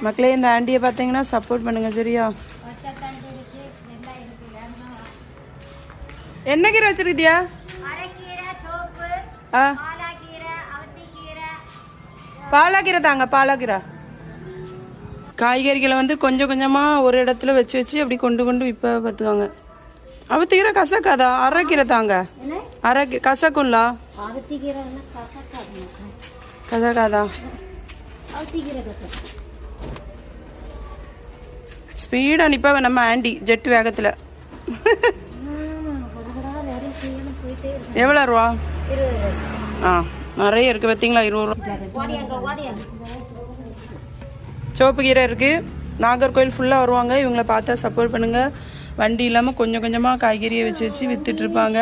மக்களே இந்த ஆண்டியை பார்த்தீங்கன்னா சப்போர்ட் பண்ணுங்க சரியா. என்ன கீரை வச்சிருக்கியா? பாலாக்கீரை தாங்க, பாலாக்கீரை. காய்கறிகளை வந்து கொஞ்சம் கொஞ்சமாக ஒரு இடத்துல வச்சு வச்சு அப்படி கொண்டு கொண்டு இப்போ பார்த்துக்காங்க. அவத்திக்கீரை கசக்காதா? அரைக்கீரை தாங்க, அரைக்கீரை கசக்கும்லா? கசக்காதா? ஸ்பீடாக நிப்பா நம்ம ஆண்டி ஜெட் வேகத்தில். எவ்வளோ ரூபா? ஆ நிறைய இருக்குது பார்த்தீங்களா, 20 ரூபா. சிவப்பு கீரை இருக்குது. நாகர்கோவில் ஃபுல்லாக வருவாங்க. இவங்கள பார்த்தா சப்போர்ட் பண்ணுங்கள். வண்டி இல்லாமல் கொஞ்சம் கொஞ்சமாக காய்கறியை வச்சு வச்சு விற்றுட்ருப்பாங்க.